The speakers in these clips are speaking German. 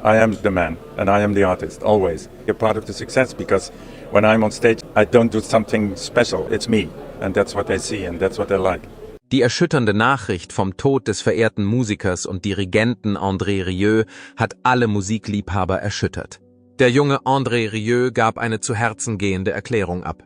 I am the man and I am the artist, always. You're part of the success because when I'm on stage, I don't do something special. It's me. And that's what they see and that's what they like. Die erschütternde Nachricht vom Tod des verehrten Musikers und Dirigenten André Rieu hat alle Musikliebhaber erschüttert. Der junge André Rieu gab eine zu Herzen gehende Erklärung ab,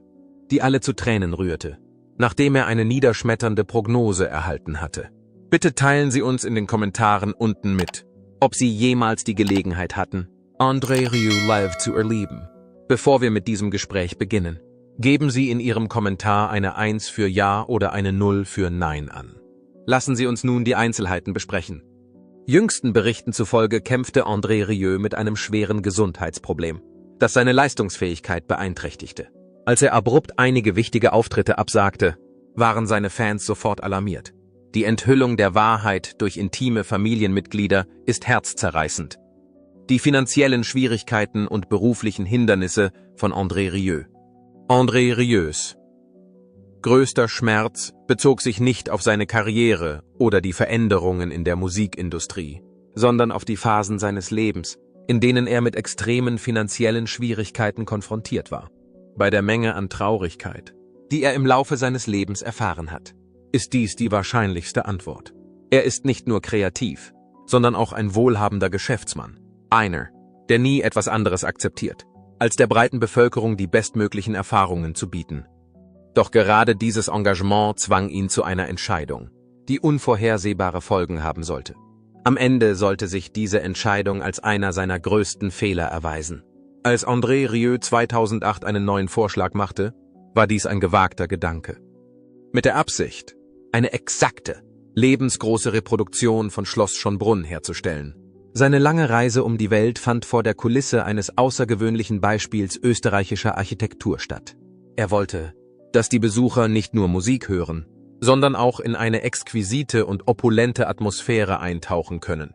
die alle zu Tränen rührte, nachdem er eine niederschmetternde Prognose erhalten hatte. Bitte teilen Sie uns in den Kommentaren unten mit, ob Sie jemals die Gelegenheit hatten, André Rieu live zu erleben. Bevor wir mit diesem Gespräch beginnen, geben Sie in Ihrem Kommentar eine 1 für Ja oder eine 0 für Nein an. Lassen Sie uns nun die Einzelheiten besprechen. Jüngsten Berichten zufolge kämpfte André Rieu mit einem schweren Gesundheitsproblem, das seine Leistungsfähigkeit beeinträchtigte. Als er abrupt einige wichtige Auftritte absagte, waren seine Fans sofort alarmiert. Die Enthüllung der Wahrheit durch intime Familienmitglieder ist herzzerreißend. Die finanziellen Schwierigkeiten und beruflichen Hindernisse von André Rieu. André Rieus größter Schmerz bezog sich nicht auf seine Karriere oder die Veränderungen in der Musikindustrie, sondern auf die Phasen seines Lebens, in denen er mit extremen finanziellen Schwierigkeiten konfrontiert war. Bei der Menge an Traurigkeit, die er im Laufe seines Lebens erfahren hat, ist dies die wahrscheinlichste Antwort. Er ist nicht nur kreativ, sondern auch ein wohlhabender Geschäftsmann. Einer, der nie etwas anderes akzeptiert, als der breiten Bevölkerung die bestmöglichen Erfahrungen zu bieten. Doch gerade dieses Engagement zwang ihn zu einer Entscheidung, die unvorhersehbare Folgen haben sollte. Am Ende sollte sich diese Entscheidung als einer seiner größten Fehler erweisen. Als André Rieu 2008 einen neuen Vorschlag machte, war dies ein gewagter Gedanke. Mit der Absicht, eine exakte, lebensgroße Reproduktion von Schloss Schönbrunn herzustellen. Seine lange Reise um die Welt fand vor der Kulisse eines außergewöhnlichen Beispiels österreichischer Architektur statt. Er wollte, dass die Besucher nicht nur Musik hören, sondern auch in eine exquisite und opulente Atmosphäre eintauchen können.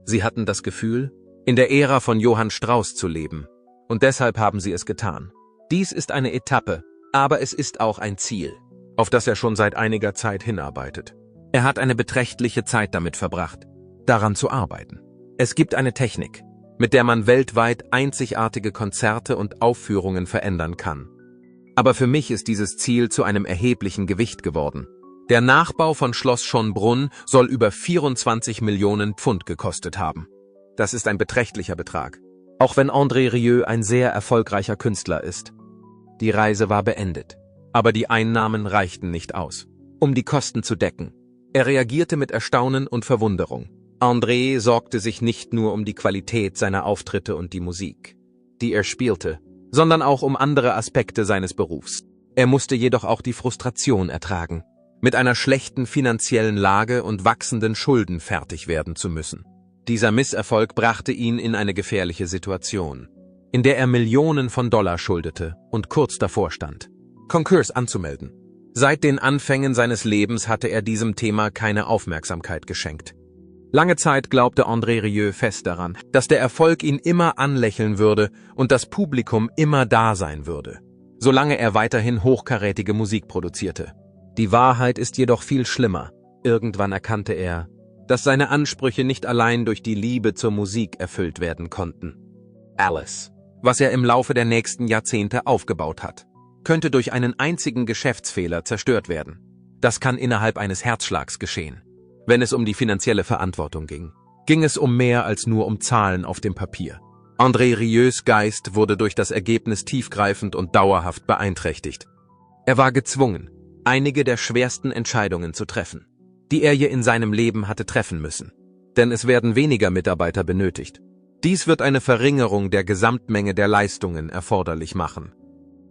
Sie hatten das Gefühl, in der Ära von Johann Strauss zu leben, und deshalb haben sie es getan. Dies ist eine Etappe, aber es ist auch ein Ziel, auf das er schon seit einiger Zeit hinarbeitet. Er hat eine beträchtliche Zeit damit verbracht, daran zu arbeiten. Es gibt eine Technik, mit der man weltweit einzigartige Konzerte und Aufführungen verändern kann. Aber für mich ist dieses Ziel zu einem erheblichen Gewicht geworden. Der Nachbau von Schloss Schönbrunn soll über 24 Millionen Pfund gekostet haben. Das ist ein beträchtlicher Betrag, auch wenn André Rieu ein sehr erfolgreicher Künstler ist. Die Reise war beendet, aber die Einnahmen reichten nicht aus, um die Kosten zu decken. Er reagierte mit Erstaunen und Verwunderung. André sorgte sich nicht nur um die Qualität seiner Auftritte und die Musik, die er spielte, sondern auch um andere Aspekte seines Berufs. Er musste jedoch auch die Frustration ertragen, mit einer schlechten finanziellen Lage und wachsenden Schulden fertig werden zu müssen. Dieser Misserfolg brachte ihn in eine gefährliche Situation, in der er Millionen von Dollar schuldete und kurz davor stand, Konkurs anzumelden. Seit den Anfängen seines Lebens hatte er diesem Thema keine Aufmerksamkeit geschenkt. Lange Zeit glaubte André Rieu fest daran, dass der Erfolg ihn immer anlächeln würde und das Publikum immer da sein würde, solange er weiterhin hochkarätige Musik produzierte. Die Wahrheit ist jedoch viel schlimmer. Irgendwann erkannte er, dass seine Ansprüche nicht allein durch die Liebe zur Musik erfüllt werden konnten. Alles, was er im Laufe der nächsten Jahrzehnte aufgebaut hat, könnte durch einen einzigen Geschäftsfehler zerstört werden. Das kann innerhalb eines Herzschlags geschehen. Wenn es um die finanzielle Verantwortung ging es um mehr als nur um Zahlen auf dem Papier. André Rieus Geist wurde durch das Ergebnis tiefgreifend und dauerhaft beeinträchtigt. Er war gezwungen, einige der schwersten Entscheidungen zu treffen, die er je in seinem Leben hatte treffen müssen. Denn es werden weniger Mitarbeiter benötigt. Dies wird eine Verringerung der Gesamtmenge der Leistungen erforderlich machen.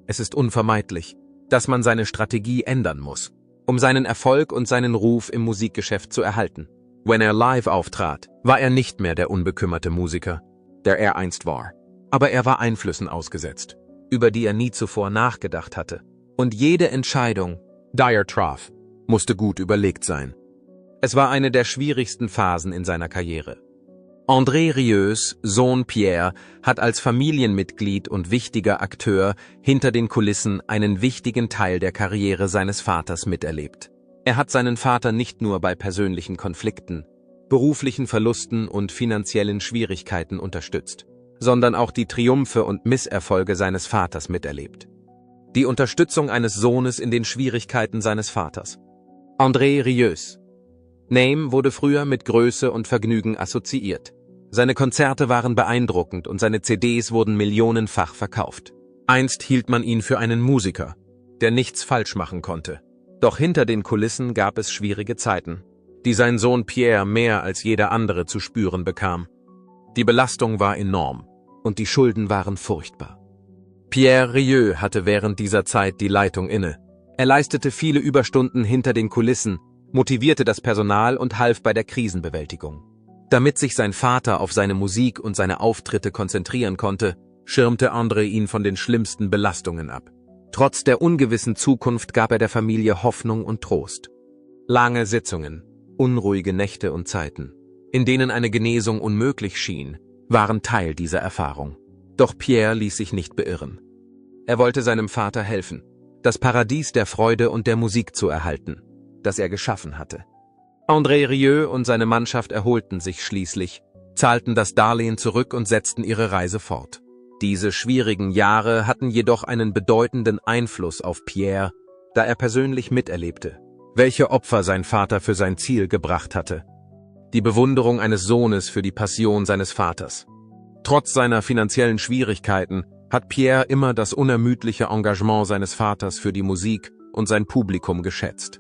Es ist unvermeidlich, dass man seine Strategie ändern muss, um seinen Erfolg und seinen Ruf im Musikgeschäft zu erhalten. Wenn er live auftrat, war er nicht mehr der unbekümmerte Musiker, der er einst war. Aber er war Einflüssen ausgesetzt, über die er nie zuvor nachgedacht hatte. Und jede Entscheidung, die er traf, musste gut überlegt sein. Es war eine der schwierigsten Phasen in seiner Karriere. André Rieus Sohn Pierre hat als Familienmitglied und wichtiger Akteur hinter den Kulissen einen wichtigen Teil der Karriere seines Vaters miterlebt. Er hat seinen Vater nicht nur bei persönlichen Konflikten, beruflichen Verlusten und finanziellen Schwierigkeiten unterstützt, sondern auch die Triumphe und Misserfolge seines Vaters miterlebt. Die Unterstützung eines Sohnes in den Schwierigkeiten seines Vaters. André Rieu. Name wurde früher mit Größe und Vergnügen assoziiert. Seine Konzerte waren beeindruckend und seine CDs wurden millionenfach verkauft. Einst hielt man ihn für einen Musiker, der nichts falsch machen konnte. Doch hinter den Kulissen gab es schwierige Zeiten, die sein Sohn Pierre mehr als jeder andere zu spüren bekam. Die Belastung war enorm und die Schulden waren furchtbar. Pierre Rieu hatte während dieser Zeit die Leitung inne. Er leistete viele Überstunden hinter den Kulissen, motivierte das Personal und half bei der Krisenbewältigung. Damit sich sein Vater auf seine Musik und seine Auftritte konzentrieren konnte, schirmte André ihn von den schlimmsten Belastungen ab. Trotz der ungewissen Zukunft gab er der Familie Hoffnung und Trost. Lange Sitzungen, unruhige Nächte und Zeiten, in denen eine Genesung unmöglich schien, waren Teil dieser Erfahrung. Doch Pierre ließ sich nicht beirren. Er wollte seinem Vater helfen, das Paradies der Freude und der Musik zu erhalten, das er geschaffen hatte. André Rieu und seine Mannschaft erholten sich schließlich, zahlten das Darlehen zurück und setzten ihre Reise fort. Diese schwierigen Jahre hatten jedoch einen bedeutenden Einfluss auf Pierre, da er persönlich miterlebte, welche Opfer sein Vater für sein Ziel gebracht hatte. Die Bewunderung eines Sohnes für die Passion seines Vaters. Trotz seiner finanziellen Schwierigkeiten hat Pierre immer das unermüdliche Engagement seines Vaters für die Musik und sein Publikum geschätzt.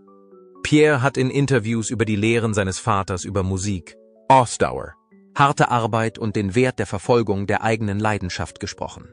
Pierre hat in Interviews über die Lehren seines Vaters über Musik, Ausdauer, harte Arbeit und den Wert der Verfolgung der eigenen Leidenschaft gesprochen.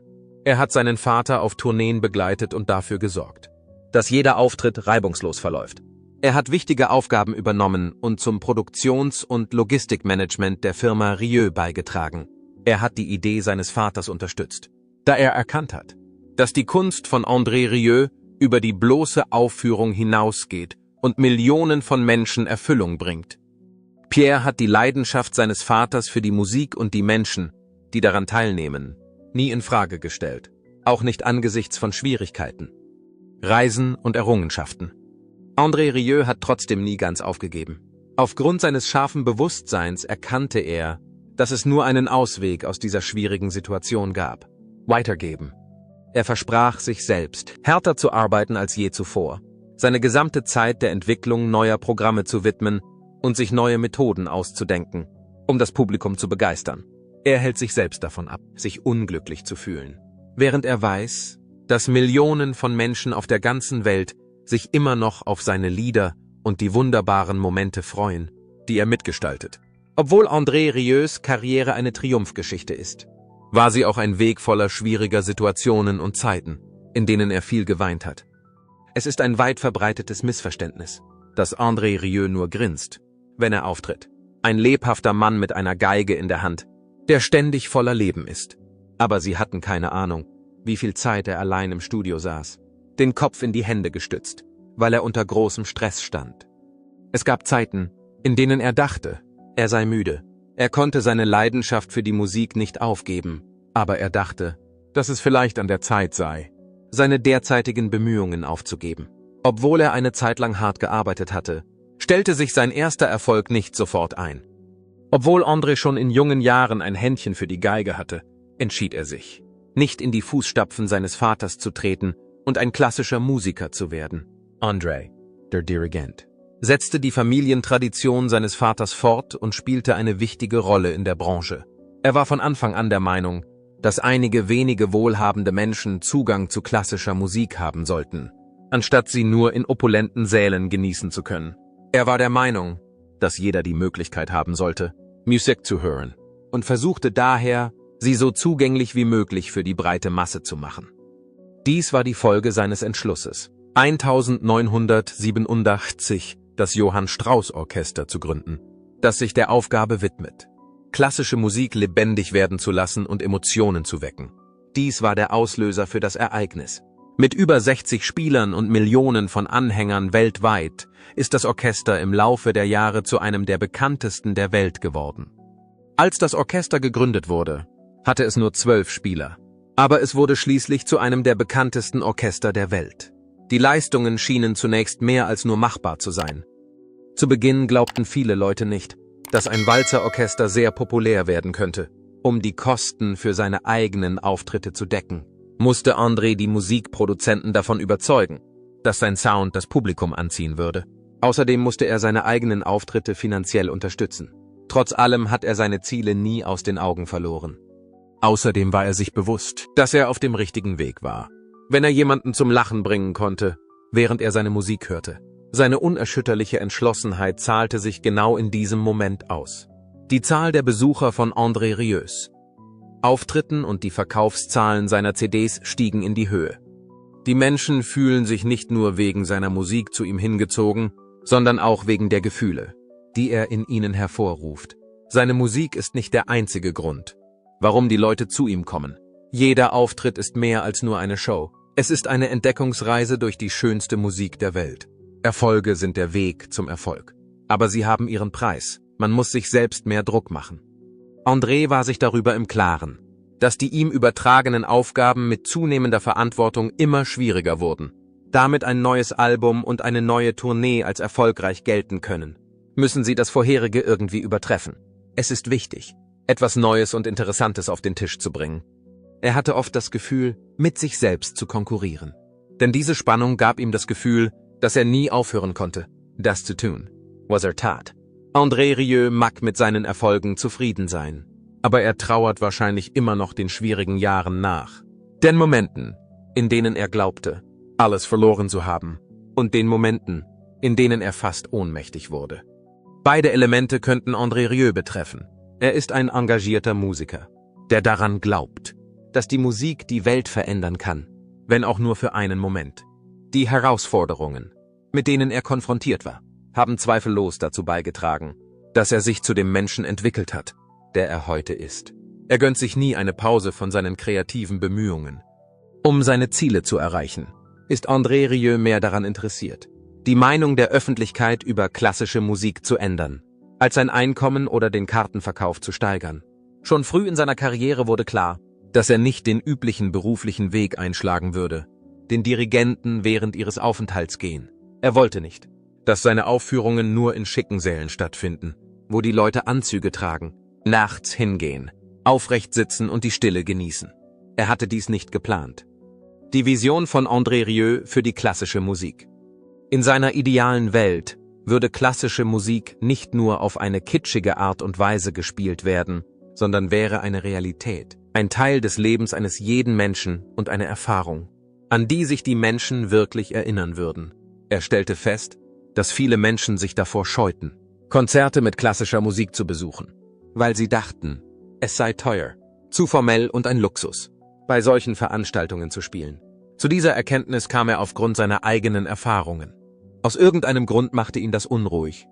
Er hat seinen Vater auf Tourneen begleitet und dafür gesorgt, dass jeder Auftritt reibungslos verläuft. Er hat wichtige Aufgaben übernommen und zum Produktions- und Logistikmanagement der Firma Rieu beigetragen. Er hat die Idee seines Vaters unterstützt, da er erkannt hat, dass die Kunst von André Rieu über die bloße Aufführung hinausgeht und Millionen von Menschen Erfüllung bringt. Pierre hat die Leidenschaft seines Vaters für die Musik und die Menschen, die daran teilnehmen, nie in Frage gestellt, auch nicht angesichts von Schwierigkeiten, Reisen und Errungenschaften. André Rieu hat trotzdem nie ganz aufgegeben. Aufgrund seines scharfen Bewusstseins erkannte er, dass es nur einen Ausweg aus dieser schwierigen Situation gab: weitergeben. Er versprach sich selbst, härter zu arbeiten als je zuvor, seine gesamte Zeit der Entwicklung neuer Programme zu widmen und sich neue Methoden auszudenken, um das Publikum zu begeistern. Er hält sich selbst davon ab, sich unglücklich zu fühlen, während er weiß, dass Millionen von Menschen auf der ganzen Welt sich immer noch auf seine Lieder und die wunderbaren Momente freuen, die er mitgestaltet. Obwohl André Rieus Karriere eine Triumphgeschichte ist, war sie auch ein Weg voller schwieriger Situationen und Zeiten, in denen er viel geweint hat. Es ist ein weit verbreitetes Missverständnis, dass André Rieu nur grinst, wenn er auftritt. Ein lebhafter Mann mit einer Geige in der Hand, der ständig voller Leben ist. Aber sie hatten keine Ahnung, wie viel Zeit er allein im Studio saß, den Kopf in die Hände gestützt, weil er unter großem Stress stand. Es gab Zeiten, in denen er dachte, er sei müde. Er konnte seine Leidenschaft für die Musik nicht aufgeben, aber er dachte, dass es vielleicht an der Zeit sei, seine derzeitigen Bemühungen aufzugeben. Obwohl er eine Zeit lang hart gearbeitet hatte, stellte sich sein erster Erfolg nicht sofort ein. Obwohl André schon in jungen Jahren ein Händchen für die Geige hatte, entschied er sich, nicht in die Fußstapfen seines Vaters zu treten und ein klassischer Musiker zu werden. André, der Dirigent, setzte die Familientradition seines Vaters fort und spielte eine wichtige Rolle in der Branche. Er war von Anfang an der Meinung, dass einige wenige wohlhabende Menschen Zugang zu klassischer Musik haben sollten, anstatt sie nur in opulenten Sälen genießen zu können. Er war der Meinung, dass jeder die Möglichkeit haben sollte, Musik zu hören, und versuchte daher, sie so zugänglich wie möglich für die breite Masse zu machen. Dies war die Folge seines Entschlusses, 1987 das Johann Strauss Orchester zu gründen, das sich der Aufgabe widmet, klassische Musik lebendig werden zu lassen und Emotionen zu wecken. Dies war der Auslöser für das Ereignis. Mit über 60 Spielern und Millionen von Anhängern weltweit ist das Orchester im Laufe der Jahre zu einem der bekanntesten der Welt geworden. Als das Orchester gegründet wurde, hatte es nur 12 Spieler, aber es wurde schließlich zu einem der bekanntesten Orchester der Welt. Die Leistungen schienen zunächst mehr als nur machbar zu sein. Zu Beginn glaubten viele Leute nicht, dass ein Walzerorchester sehr populär werden könnte. Um die Kosten für seine eigenen Auftritte zu decken, musste André die Musikproduzenten davon überzeugen, dass sein Sound das Publikum anziehen würde. Außerdem musste er seine eigenen Auftritte finanziell unterstützen. Trotz allem hat er seine Ziele nie aus den Augen verloren. Außerdem war er sich bewusst, dass er auf dem richtigen Weg war. Wenn er jemanden zum Lachen bringen konnte, während er seine Musik hörte. Seine unerschütterliche Entschlossenheit zahlte sich genau in diesem Moment aus. Die Zahl der Besucher von André Rieu's Auftritten und die Verkaufszahlen seiner CDs stiegen in die Höhe. Die Menschen fühlen sich nicht nur wegen seiner Musik zu ihm hingezogen, sondern auch wegen der Gefühle, die er in ihnen hervorruft. Seine Musik ist nicht der einzige Grund, warum die Leute zu ihm kommen. Jeder Auftritt ist mehr als nur eine Show. Es ist eine Entdeckungsreise durch die schönste Musik der Welt. Erfolge sind der Weg zum Erfolg. Aber sie haben ihren Preis. Man muss sich selbst mehr Druck machen. André war sich darüber im Klaren, dass die ihm übertragenen Aufgaben mit zunehmender Verantwortung immer schwieriger wurden. Damit ein neues Album und eine neue Tournee als erfolgreich gelten können, müssen sie das vorherige irgendwie übertreffen. Es ist wichtig, etwas Neues und Interessantes auf den Tisch zu bringen. Er hatte oft das Gefühl, mit sich selbst zu konkurrieren. Denn diese Spannung gab ihm das Gefühl, dass er nie aufhören konnte, das zu tun, was er tat. André Rieu mag mit seinen Erfolgen zufrieden sein, aber er trauert wahrscheinlich immer noch den schwierigen Jahren nach. Den Momenten, in denen er glaubte, alles verloren zu haben, und den Momenten, in denen er fast ohnmächtig wurde. Beide Elemente könnten André Rieu betreffen. Er ist ein engagierter Musiker, der daran glaubt, dass die Musik die Welt verändern kann, wenn auch nur für einen Moment. Die Herausforderungen, mit denen er konfrontiert war, haben zweifellos dazu beigetragen, dass er sich zu dem Menschen entwickelt hat, der er heute ist. Er gönnt sich nie eine Pause von seinen kreativen Bemühungen. Um seine Ziele zu erreichen, ist André Rieu mehr daran interessiert, die Meinung der Öffentlichkeit über klassische Musik zu ändern, als sein Einkommen oder den Kartenverkauf zu steigern. Schon früh in seiner Karriere wurde klar, dass er nicht den üblichen beruflichen Weg einschlagen würde, den Dirigenten während ihres Aufenthalts gehen. Er wollte nicht, dass seine Aufführungen nur in schicken Sälen stattfinden, wo die Leute Anzüge tragen, nachts hingehen, aufrecht sitzen und die Stille genießen. Er hatte dies nicht geplant. Die Vision von André Rieu für die klassische Musik. In seiner idealen Welt würde klassische Musik nicht nur auf eine kitschige Art und Weise gespielt werden, sondern wäre eine Realität, ein Teil des Lebens eines jeden Menschen und eine Erfahrung, an die sich die Menschen wirklich erinnern würden. Er stellte fest, dass viele Menschen sich davor scheuten, Konzerte mit klassischer Musik zu besuchen, weil sie dachten, es sei teuer, zu formell und ein Luxus, bei solchen Veranstaltungen zu spielen. Zu dieser Erkenntnis kam er aufgrund seiner eigenen Erfahrungen. Aus irgendeinem Grund machte ihn das unruhig.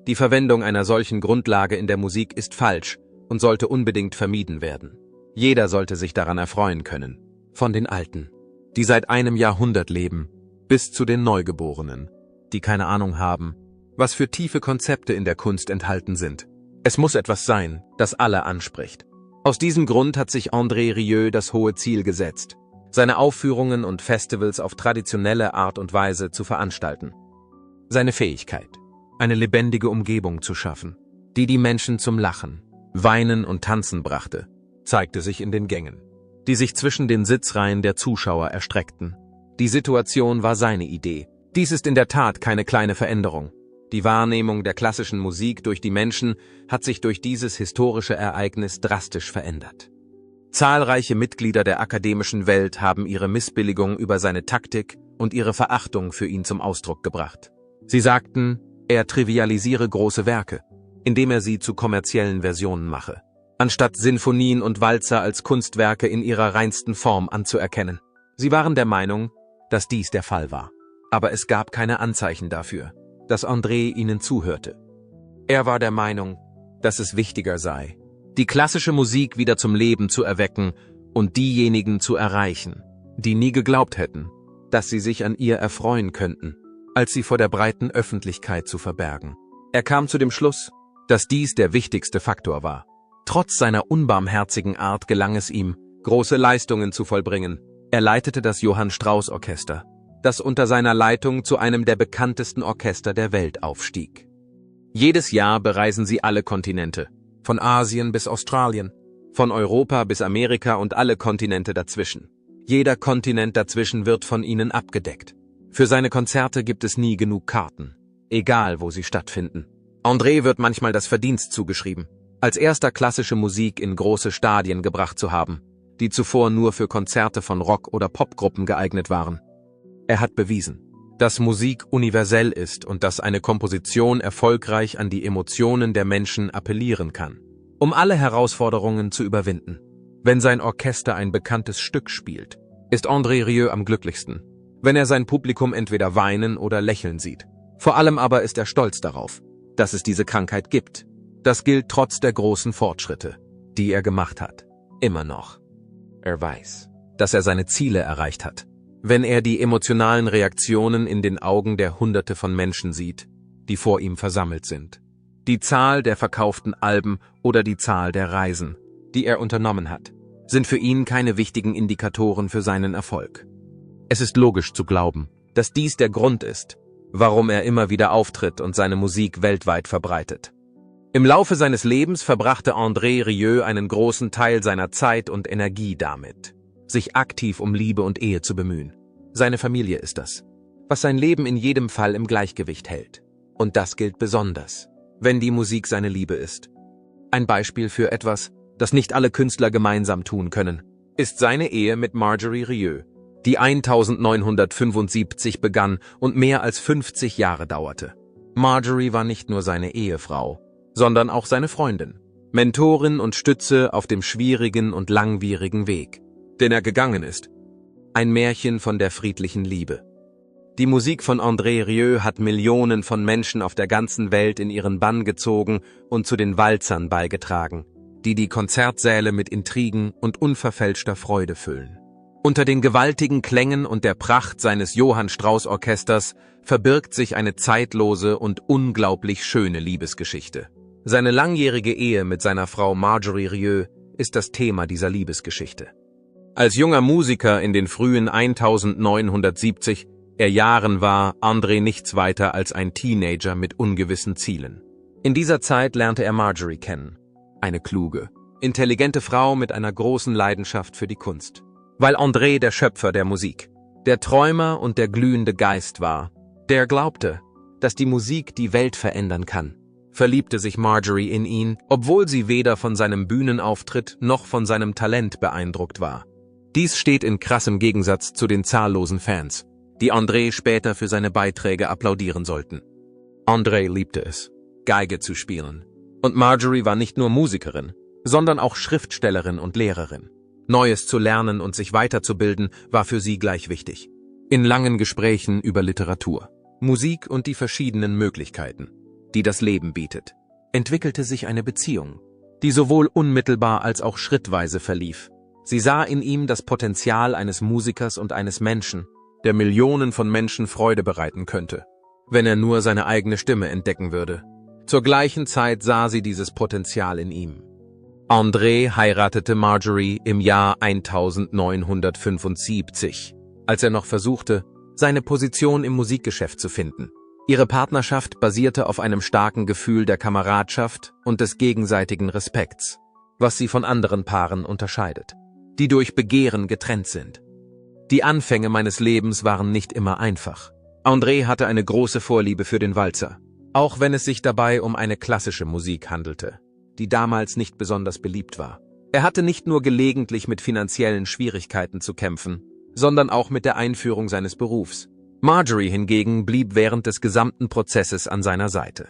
Die Verwendung einer solchen Grundlage in der Musik ist falsch und sollte unbedingt vermieden werden. Jeder sollte sich daran erfreuen können. Von den Alten, die seit einem Jahrhundert leben, bis zu den Neugeborenen, die keine Ahnung haben, was für tiefe Konzepte in der Kunst enthalten sind. Es muss etwas sein, das alle anspricht. Aus diesem Grund hat sich André Rieu das hohe Ziel gesetzt, seine Aufführungen und Festivals auf traditionelle Art und Weise zu veranstalten. Seine Fähigkeit, eine lebendige Umgebung zu schaffen, die die Menschen zum Lachen, Weinen und Tanzen brachte, zeigte sich in den Gängen, die sich zwischen den Sitzreihen der Zuschauer erstreckten. Die Situation war seine Idee. Dies ist in der Tat keine kleine Veränderung. Die Wahrnehmung der klassischen Musik durch die Menschen hat sich durch dieses historische Ereignis drastisch verändert. Zahlreiche Mitglieder der akademischen Welt haben ihre Missbilligung über seine Taktik und ihre Verachtung für ihn zum Ausdruck gebracht. Sie sagten, er trivialisiere große Werke, indem er sie zu kommerziellen Versionen mache, anstatt Sinfonien und Walzer als Kunstwerke in ihrer reinsten Form anzuerkennen. Sie waren der Meinung, dass dies der Fall war. Aber es gab keine Anzeichen dafür, dass André ihnen zuhörte. Er war der Meinung, dass es wichtiger sei, die klassische Musik wieder zum Leben zu erwecken und diejenigen zu erreichen, die nie geglaubt hätten, dass sie sich an ihr erfreuen könnten, als sie vor der breiten Öffentlichkeit zu verbergen. Er kam zu dem Schluss, dass dies der wichtigste Faktor war. Trotz seiner unbarmherzigen Art gelang es ihm, große Leistungen zu vollbringen. Er leitete das Johann Strauss Orchester, das unter seiner Leitung zu einem der bekanntesten Orchester der Welt aufstieg. Jedes Jahr bereisen sie alle Kontinente, von Asien bis Australien, von Europa bis Amerika und alle Kontinente dazwischen. Jeder Kontinent dazwischen wird von ihnen abgedeckt. Für seine Konzerte gibt es nie genug Karten, egal wo sie stattfinden. André wird manchmal das Verdienst zugeschrieben, als erster klassische Musik in große Stadien gebracht zu haben, die zuvor nur für Konzerte von Rock- oder Popgruppen geeignet waren. Er hat bewiesen, dass Musik universell ist und dass eine Komposition erfolgreich an die Emotionen der Menschen appellieren kann, um alle Herausforderungen zu überwinden. Wenn sein Orchester ein bekanntes Stück spielt, ist André Rieu am glücklichsten, wenn er sein Publikum entweder weinen oder lächeln sieht. Vor allem aber ist er stolz darauf, dass es diese Krankheit gibt. Das gilt trotz der großen Fortschritte, die er gemacht hat. Immer noch. Er weiß, dass er seine Ziele erreicht hat. Wenn er die emotionalen Reaktionen in den Augen der Hunderte von Menschen sieht, die vor ihm versammelt sind. Die Zahl der verkauften Alben oder die Zahl der Reisen, die er unternommen hat, sind für ihn keine wichtigen Indikatoren für seinen Erfolg. Es ist logisch zu glauben, dass dies der Grund ist, warum er immer wieder auftritt und seine Musik weltweit verbreitet. Im Laufe seines Lebens verbrachte André Rieu einen großen Teil seiner Zeit und Energie damit, sich aktiv um Liebe und Ehe zu bemühen. Seine Familie ist das, was sein Leben in jedem Fall im Gleichgewicht hält. Und das gilt besonders, wenn die Musik seine Liebe ist. Ein Beispiel für etwas, das nicht alle Künstler gemeinsam tun können, ist seine Ehe mit Marjorie Rieu, die 1975 begann und mehr als 50 Jahre dauerte. Marjorie war nicht nur seine Ehefrau, sondern auch seine Freundin, Mentorin und Stütze auf dem schwierigen und langwierigen Weg, den er gegangen ist. Ein Märchen von der friedlichen Liebe. Die Musik von André Rieu hat Millionen von Menschen auf der ganzen Welt in ihren Bann gezogen und zu den Walzern beigetragen, die die Konzertsäle mit Intrigen und unverfälschter Freude füllen. Unter den gewaltigen Klängen und der Pracht seines Johann Strauss Orchesters verbirgt sich eine zeitlose und unglaublich schöne Liebesgeschichte. Seine langjährige Ehe mit seiner Frau Marjorie Rieu ist das Thema dieser Liebesgeschichte. Als junger Musiker in den frühen 1970er Jahren war André nichts weiter als ein Teenager mit ungewissen Zielen. In dieser Zeit lernte er Marjorie kennen, eine kluge, intelligente Frau mit einer großen Leidenschaft für die Kunst. Weil André der Schöpfer der Musik, der Träumer und der glühende Geist war, der glaubte, dass die Musik die Welt verändern kann, verliebte sich Marjorie in ihn, obwohl sie weder von seinem Bühnenauftritt noch von seinem Talent beeindruckt war. Dies steht in krassem Gegensatz zu den zahllosen Fans, die André später für seine Beiträge applaudieren sollten. André liebte es, Geige zu spielen. Und Marjorie war nicht nur Musikerin, sondern auch Schriftstellerin und Lehrerin. Neues zu lernen und sich weiterzubilden war für sie gleich wichtig. In langen Gesprächen über Literatur, Musik und die verschiedenen Möglichkeiten, die das Leben bietet, entwickelte sich eine Beziehung, die sowohl unmittelbar als auch schrittweise verlief. Sie sah in ihm das Potenzial eines Musikers und eines Menschen, der Millionen von Menschen Freude bereiten könnte, wenn er nur seine eigene Stimme entdecken würde. Zur gleichen Zeit sah sie dieses Potenzial in ihm. André heiratete Marjorie im Jahr 1975, als er noch versuchte, seine Position im Musikgeschäft zu finden. Ihre Partnerschaft basierte auf einem starken Gefühl der Kameradschaft und des gegenseitigen Respekts, was sie von anderen Paaren unterscheidet, die durch Begehren getrennt sind. Die Anfänge meines Lebens waren nicht immer einfach. André hatte eine große Vorliebe für den Walzer, auch wenn es sich dabei um eine klassische Musik handelte, die damals nicht besonders beliebt war. Er hatte nicht nur gelegentlich mit finanziellen Schwierigkeiten zu kämpfen, sondern auch mit der Einführung seines Berufs. Marjorie hingegen blieb während des gesamten Prozesses an seiner Seite.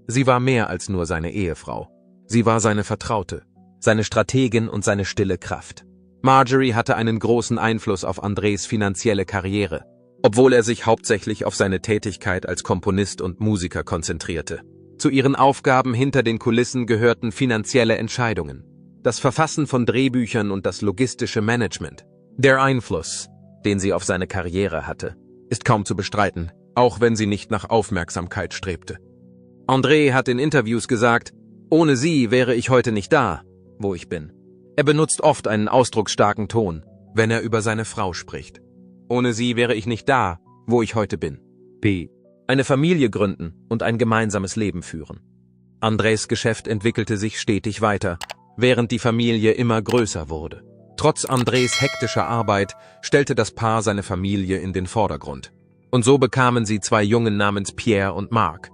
Sie war mehr als nur seine Ehefrau. Sie war seine Vertraute, seine Strategin und seine stille Kraft. Marjorie hatte einen großen Einfluss auf Andrés finanzielle Karriere, obwohl er sich hauptsächlich auf seine Tätigkeit als Komponist und Musiker konzentrierte. Zu ihren Aufgaben hinter den Kulissen gehörten finanzielle Entscheidungen, das Verfassen von Drehbüchern und das logistische Management. Der Einfluss, den sie auf seine Karriere hatte, ist kaum zu bestreiten, auch wenn sie nicht nach Aufmerksamkeit strebte. André hat in Interviews gesagt, ohne sie wäre ich heute nicht da, wo ich bin. Er benutzt oft einen ausdrucksstarken Ton, wenn er über seine Frau spricht. Ohne sie wäre ich nicht da, wo ich heute bin. eine Familie gründen und ein gemeinsames Leben führen. Andrés Geschäft entwickelte sich stetig weiter, während die Familie immer größer wurde. Trotz Andrés hektischer Arbeit stellte das Paar seine Familie in den Vordergrund. Und so bekamen sie 2 Jungen namens Pierre und Marc.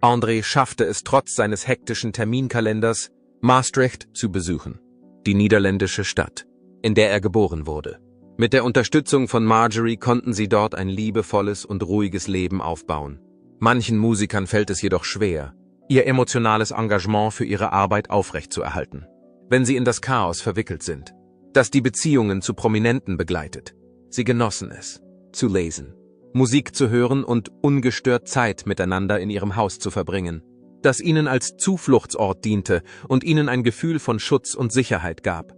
André schaffte es trotz seines hektischen Terminkalenders, Maastricht zu besuchen, die niederländische Stadt, in der er geboren wurde. Mit der Unterstützung von Marjorie konnten sie dort ein liebevolles und ruhiges Leben aufbauen. Manchen Musikern fällt es jedoch schwer, ihr emotionales Engagement für ihre Arbeit aufrechtzuerhalten, wenn sie in das Chaos verwickelt sind, das die Beziehungen zu Prominenten begleitet. Sie genossen es, zu lesen, Musik zu hören und ungestört Zeit miteinander in ihrem Haus zu verbringen, das ihnen als Zufluchtsort diente und ihnen ein Gefühl von Schutz und Sicherheit gab.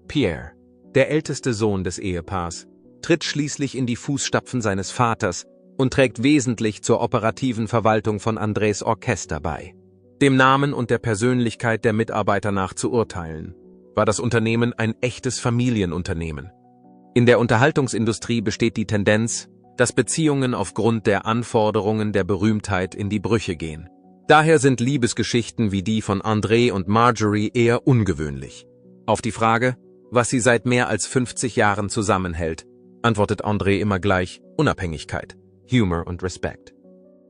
Pierre, der älteste Sohn des Ehepaars, tritt schließlich in die Fußstapfen seines Vaters und trägt wesentlich zur operativen Verwaltung von Andrés Orchester bei. Dem Namen und der Persönlichkeit der Mitarbeiter nach zu urteilen, war das Unternehmen ein echtes Familienunternehmen. In der Unterhaltungsindustrie besteht die Tendenz, dass Beziehungen aufgrund der Anforderungen der Berühmtheit in die Brüche gehen. Daher sind Liebesgeschichten wie die von André und Marjorie eher ungewöhnlich. Auf die Frage, was sie seit mehr als 50 Jahren zusammenhält, antwortet André immer gleich: Unabhängigkeit, Humor und Respekt.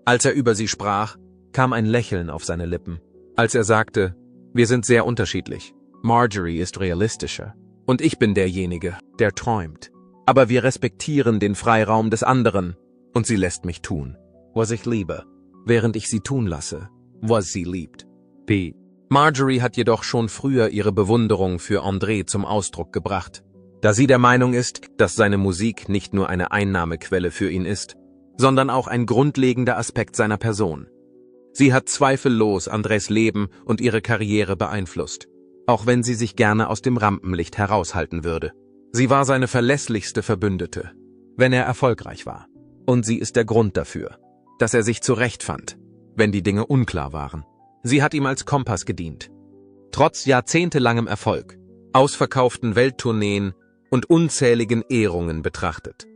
Als er über sie sprach, kam ein Lächeln auf seine Lippen. Als er sagte: Wir sind sehr unterschiedlich. Marjorie ist realistischer und ich bin derjenige, der träumt. Aber wir respektieren den Freiraum des anderen und sie lässt mich tun, was ich liebe, während ich sie tun lasse, was sie liebt. P. Marjorie hat jedoch schon früher ihre Bewunderung für André zum Ausdruck gebracht, da sie der Meinung ist, dass seine Musik nicht nur eine Einnahmequelle für ihn ist, sondern auch ein grundlegender Aspekt seiner Person. Sie hat zweifellos Andrés Leben und ihre Karriere beeinflusst, auch wenn sie sich gerne aus dem Rampenlicht heraushalten würde. Sie war seine verlässlichste Verbündete, wenn er erfolgreich war. Und sie ist der Grund dafür, dass er sich zurechtfand, wenn die Dinge unklar waren. Sie hat ihm als Kompass gedient. Trotz jahrzehntelangem Erfolg, ausverkauften Welttourneen und unzähligen Ehrungen betrachtet.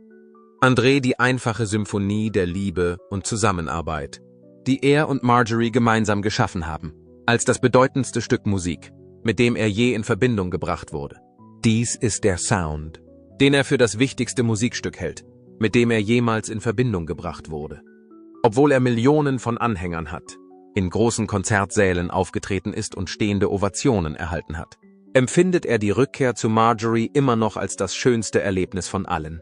André die einfache Symphonie der Liebe und Zusammenarbeit, die er und Marjorie gemeinsam geschaffen haben, als das bedeutendste Stück Musik, mit dem er je in Verbindung gebracht wurde. Dies ist der Sound, den er für das wichtigste Musikstück hält, mit dem er jemals in Verbindung gebracht wurde. Obwohl er Millionen von Anhängern hat, in großen Konzertsälen aufgetreten ist und stehende Ovationen erhalten hat, empfindet er die Rückkehr zu Marjorie immer noch als das schönste Erlebnis von allen.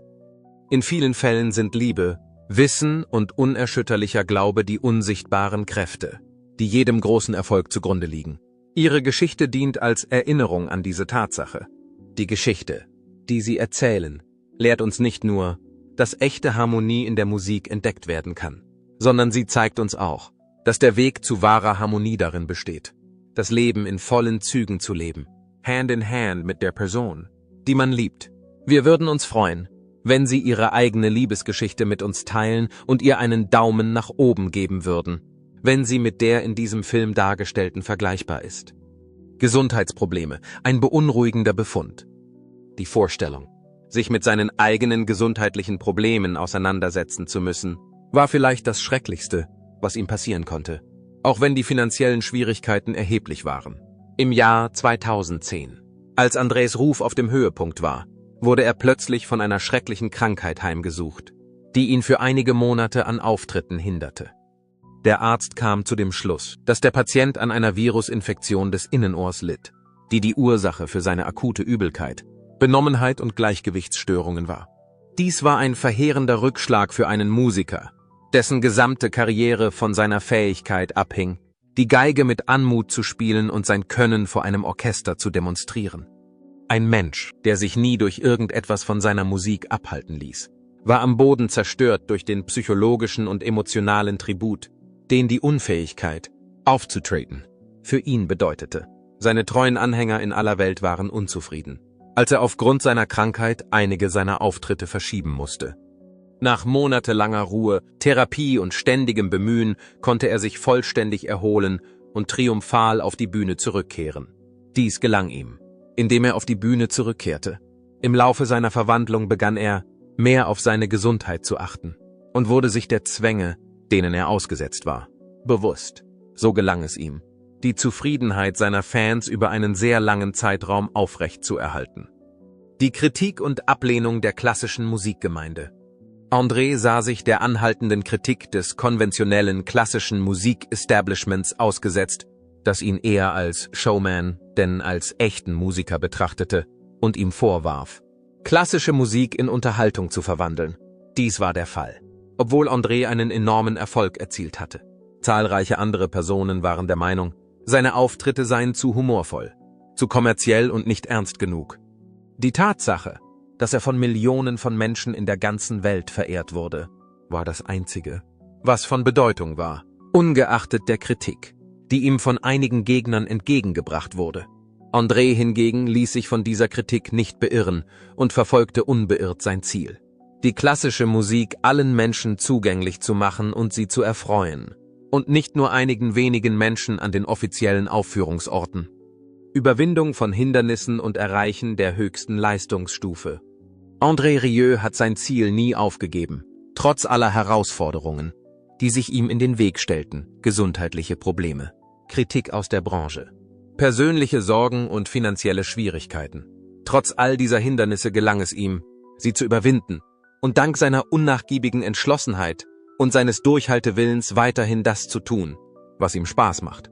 In vielen Fällen sind Liebe, Wissen und unerschütterlicher Glaube die unsichtbaren Kräfte, die jedem großen Erfolg zugrunde liegen. Ihre Geschichte dient als Erinnerung an diese Tatsache. Die Geschichte, die sie erzählen, lehrt uns nicht nur, dass echte Harmonie in der Musik entdeckt werden kann, sondern sie zeigt uns auch, dass der Weg zu wahrer Harmonie darin besteht, das Leben in vollen Zügen zu leben, Hand in Hand mit der Person, die man liebt. Wir würden uns freuen, wenn Sie Ihre eigene Liebesgeschichte mit uns teilen und ihr einen Daumen nach oben geben würden, wenn sie mit der in diesem Film dargestellten vergleichbar ist. Gesundheitsprobleme, ein beunruhigender Befund. Die Vorstellung, sich mit seinen eigenen gesundheitlichen Problemen auseinandersetzen zu müssen, war vielleicht das Schrecklichste, was ihm passieren konnte, auch wenn die finanziellen Schwierigkeiten erheblich waren. Im Jahr 2010, als Andrés Ruf auf dem Höhepunkt war, wurde er plötzlich von einer schrecklichen Krankheit heimgesucht, die ihn für einige Monate an Auftritten hinderte. Der Arzt kam zu dem Schluss, dass der Patient an einer Virusinfektion des Innenohrs litt, die die Ursache für seine akute Übelkeit, Benommenheit und Gleichgewichtsstörungen war. Dies war ein verheerender Rückschlag für einen Musiker, dessen gesamte Karriere von seiner Fähigkeit abhing, die Geige mit Anmut zu spielen und sein Können vor einem Orchester zu demonstrieren. Ein Mensch, der sich nie durch irgendetwas von seiner Musik abhalten ließ, war am Boden zerstört durch den psychologischen und emotionalen Tribut, den die Unfähigkeit, aufzutreten, für ihn bedeutete. Seine treuen Anhänger in aller Welt waren unzufrieden, als er aufgrund seiner Krankheit einige seiner Auftritte verschieben musste. Nach monatelanger Ruhe, Therapie und ständigem Bemühen konnte er sich vollständig erholen und triumphal auf die Bühne zurückkehren. Dies gelang ihm, indem er auf die Bühne zurückkehrte. Im Laufe seiner Verwandlung begann er, mehr auf seine Gesundheit zu achten und wurde sich der Zwänge, denen er ausgesetzt war. Bewusst. So gelang es ihm, die Zufriedenheit seiner Fans über einen sehr langen Zeitraum aufrechtzuerhalten. Die Kritik und Ablehnung der klassischen Musikgemeinde. André sah sich der anhaltenden Kritik des konventionellen klassischen Musikestablishments ausgesetzt, das ihn eher als Showman denn als echten Musiker betrachtete und ihm vorwarf, klassische Musik in Unterhaltung zu verwandeln. Dies war der Fall, obwohl André einen enormen Erfolg erzielt hatte. Zahlreiche andere Personen waren der Meinung, seine Auftritte seien zu humorvoll, zu kommerziell und nicht ernst genug. Die Tatsache, dass er von Millionen von Menschen in der ganzen Welt verehrt wurde, war das Einzige, was von Bedeutung war, ungeachtet der Kritik, die ihm von einigen Gegnern entgegengebracht wurde. André hingegen ließ sich von dieser Kritik nicht beirren und verfolgte unbeirrt sein Ziel: die klassische Musik allen Menschen zugänglich zu machen und sie zu erfreuen, und nicht nur einigen wenigen Menschen an den offiziellen Aufführungsorten. Überwindung von Hindernissen und Erreichen der höchsten Leistungsstufe. André Rieu hat sein Ziel nie aufgegeben, trotz aller Herausforderungen, die sich ihm in den Weg stellten: gesundheitliche Probleme, Kritik aus der Branche, persönliche Sorgen und finanzielle Schwierigkeiten. Trotz all dieser Hindernisse gelang es ihm, sie zu überwinden und dank seiner unnachgiebigen Entschlossenheit und seines Durchhaltewillens weiterhin das zu tun, was ihm Spaß macht.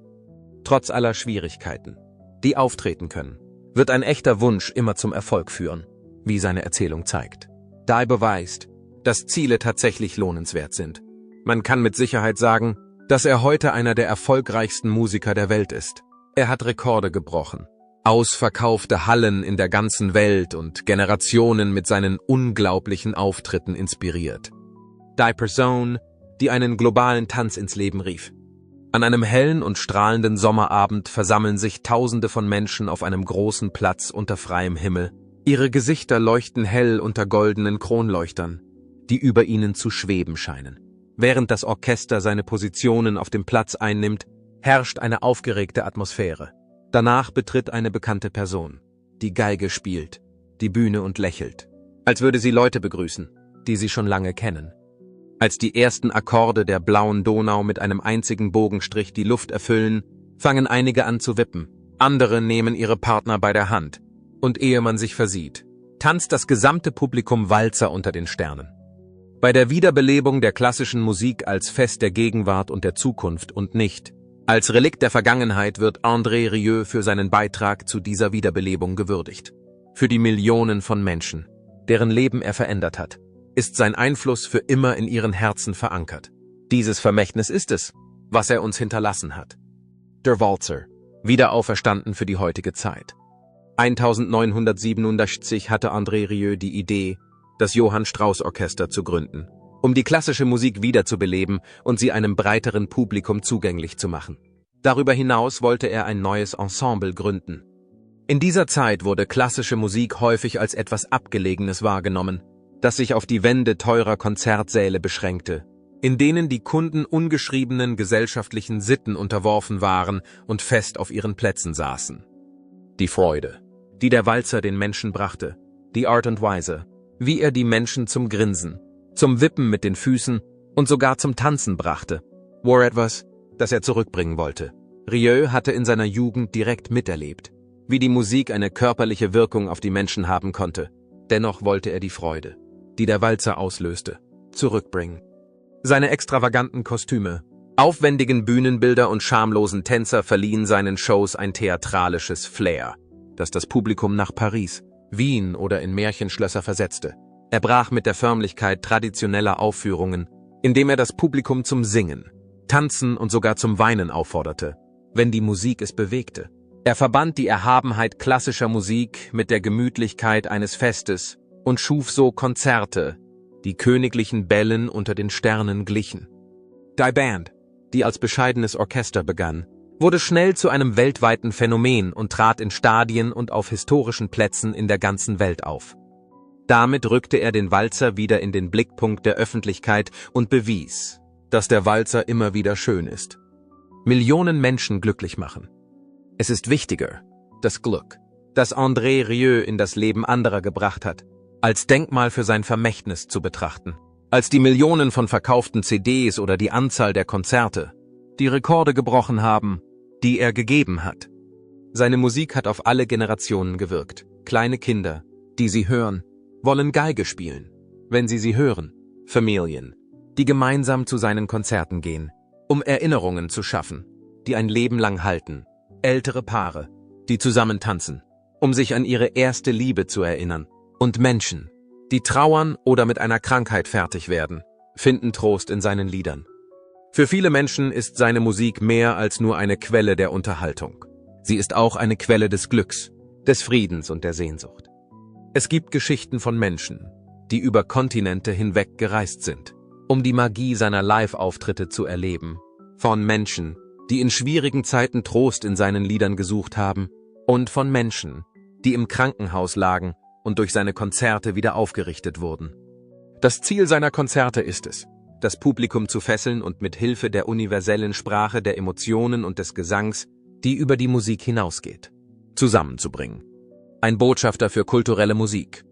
Trotz aller Schwierigkeiten, die auftreten können, wird ein echter Wunsch immer zum Erfolg führen, wie seine Erzählung zeigt. Da er beweist, dass Ziele tatsächlich lohnenswert sind. Man kann mit Sicherheit sagen, dass er heute einer der erfolgreichsten Musiker der Welt ist. Er hat Rekorde gebrochen, ausverkaufte Hallen in der ganzen Welt und Generationen mit seinen unglaublichen Auftritten inspiriert. Die Person, die einen globalen Tanz ins Leben rief. An einem hellen und strahlenden Sommerabend versammeln sich Tausende von Menschen auf einem großen Platz unter freiem Himmel. Ihre Gesichter leuchten hell unter goldenen Kronleuchtern, die über ihnen zu schweben scheinen. Während das Orchester seine Positionen auf dem Platz einnimmt, herrscht eine aufgeregte Atmosphäre. Danach betritt eine bekannte Person, die Geige spielt, die Bühne und lächelt, als würde sie Leute begrüßen, die sie schon lange kennen. Als die ersten Akkorde der blauen Donau mit einem einzigen Bogenstrich die Luft erfüllen, fangen einige an zu wippen. Andere nehmen ihre Partner bei der Hand. Und ehe man sich versieht, tanzt das gesamte Publikum Walzer unter den Sternen. Bei der Wiederbelebung der klassischen Musik als Fest der Gegenwart und der Zukunft und nicht als Relikt der Vergangenheit wird André Rieu für seinen Beitrag zu dieser Wiederbelebung gewürdigt. Für die Millionen von Menschen, deren Leben er verändert hat, ist sein Einfluss für immer in ihren Herzen verankert. Dieses Vermächtnis ist es, was er uns hinterlassen hat. Der Walzer, wieder auferstanden für die heutige Zeit. 1967 hatte André Rieu die Idee, das Johann Strauss Orchester zu gründen, um die klassische Musik wiederzubeleben und sie einem breiteren Publikum zugänglich zu machen. Darüber hinaus wollte er ein neues Ensemble gründen. In dieser Zeit wurde klassische Musik häufig als etwas Abgelegenes wahrgenommen, das sich auf die Wände teurer Konzertsäle beschränkte, in denen die Kunden ungeschriebenen gesellschaftlichen Sitten unterworfen waren und fest auf ihren Plätzen saßen. Die Freude, die der Walzer den Menschen brachte, die Art und Weise, wie er die Menschen zum Grinsen, zum Wippen mit den Füßen und sogar zum Tanzen brachte, war etwas, das er zurückbringen wollte. Rieu hatte in seiner Jugend direkt miterlebt, wie die Musik eine körperliche Wirkung auf die Menschen haben konnte. Dennoch wollte er die Freude, die der Walzer auslöste, zurückbringen. Seine extravaganten Kostüme, aufwendigen Bühnenbilder und schamlosen Tänzer verliehen seinen Shows ein theatralisches Flair, das das Publikum nach Paris, Wien oder in Märchenschlösser versetzte. Er brach mit der Förmlichkeit traditioneller Aufführungen, indem er das Publikum zum Singen, Tanzen und sogar zum Weinen aufforderte, wenn die Musik es bewegte. Er verband die Erhabenheit klassischer Musik mit der Gemütlichkeit eines Festes und schuf so Konzerte, die königlichen Bällen unter den Sternen glichen. Die Band, die als bescheidenes Orchester begann, wurde schnell zu einem weltweiten Phänomen und trat in Stadien und auf historischen Plätzen in der ganzen Welt auf. Damit rückte er den Walzer wieder in den Blickpunkt der Öffentlichkeit und bewies, dass der Walzer immer wieder schön ist. Millionen Menschen glücklich machen. Es ist wichtiger, das Glück, das André Rieu in das Leben anderer gebracht hat, als Denkmal für sein Vermächtnis zu betrachten. als die Millionen von verkauften CDs oder die Anzahl der Konzerte, die Rekorde gebrochen haben, die er gegeben hat. Seine Musik hat auf alle Generationen gewirkt. Kleine Kinder, die sie hören, wollen Geige spielen, wenn sie hören. Familien, die gemeinsam zu seinen Konzerten gehen, um Erinnerungen zu schaffen, die ein Leben lang halten. Ältere Paare, die zusammen tanzen, um sich an ihre erste Liebe zu erinnern. Und Menschen, die trauern oder mit einer Krankheit fertig werden, finden Trost in seinen Liedern. Für viele Menschen ist seine Musik mehr als nur eine Quelle der Unterhaltung. Sie ist auch eine Quelle des Glücks, des Friedens und der Sehnsucht. Es gibt Geschichten von Menschen, die über Kontinente hinweg gereist sind, um die Magie seiner Live-Auftritte zu erleben. Von Menschen, die in schwierigen Zeiten Trost in seinen Liedern gesucht haben. Und von Menschen, die im Krankenhaus lagen und durch seine Konzerte wieder aufgerichtet wurden. Das Ziel seiner Konzerte ist es, das Publikum zu fesseln und mit Hilfe der universellen Sprache der Emotionen und des Gesangs, die über die Musik hinausgeht, zusammenzubringen. Ein Botschafter für kulturelle Musik,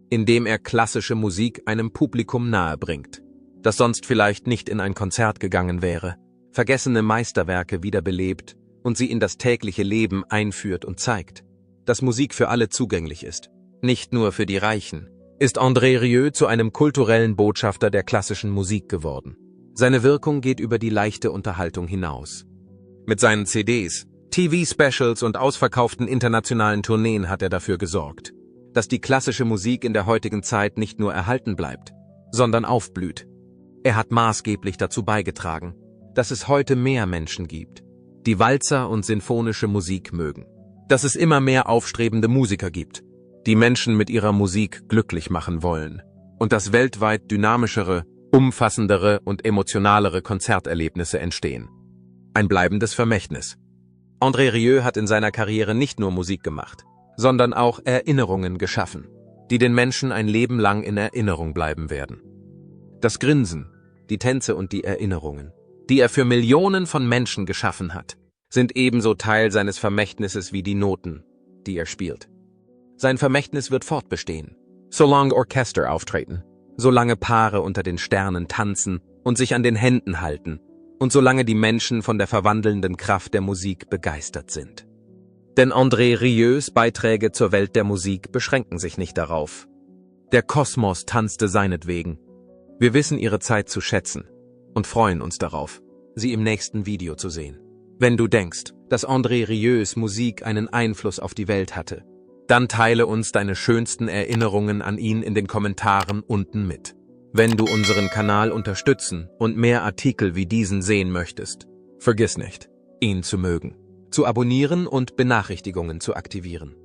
indem er klassische Musik einem Publikum nahebringt, das sonst vielleicht nicht in ein Konzert gegangen wäre, vergessene Meisterwerke wiederbelebt und sie in das tägliche Leben einführt und zeigt, dass Musik für alle zugänglich ist, nicht nur für die Reichen, ist André Rieu zu einem kulturellen Botschafter der klassischen Musik geworden. Seine Wirkung geht über die leichte Unterhaltung hinaus. Mit seinen CDs, TV-Specials und ausverkauften internationalen Tourneen hat er dafür gesorgt, dass die klassische Musik in der heutigen Zeit nicht nur erhalten bleibt, sondern aufblüht. Er hat maßgeblich dazu beigetragen, dass es heute mehr Menschen gibt, die Walzer und sinfonische Musik mögen. Dass es immer mehr aufstrebende Musiker gibt, die Menschen mit ihrer Musik glücklich machen wollen. Und dass weltweit dynamischere, umfassendere und emotionalere Konzerterlebnisse entstehen. Ein bleibendes Vermächtnis. André Rieu hat in seiner Karriere nicht nur Musik gemacht, sondern auch Erinnerungen geschaffen, die den Menschen ein Leben lang in Erinnerung bleiben werden. Das Grinsen, die Tänze und die Erinnerungen, die er für Millionen von Menschen geschaffen hat, sind ebenso Teil seines Vermächtnisses wie die Noten, die er spielt. Sein Vermächtnis wird fortbestehen, solange Orchester auftreten, solange Paare unter den Sternen tanzen und sich an den Händen halten und solange die Menschen von der verwandelnden Kraft der Musik begeistert sind. Denn André Rieus Beiträge zur Welt der Musik beschränken sich nicht darauf. Der Kosmos tanzte seinetwegen. Wir wissen ihre Zeit zu schätzen und freuen uns darauf, sie im nächsten Video zu sehen. Wenn du denkst, dass André Rieus Musik einen Einfluss auf die Welt hatte, dann teile uns deine schönsten Erinnerungen an ihn in den Kommentaren unten mit. Wenn du unseren Kanal unterstützen und mehr Artikel wie diesen sehen möchtest, vergiss nicht, ihn zu mögen, zu abonnieren und Benachrichtigungen zu aktivieren.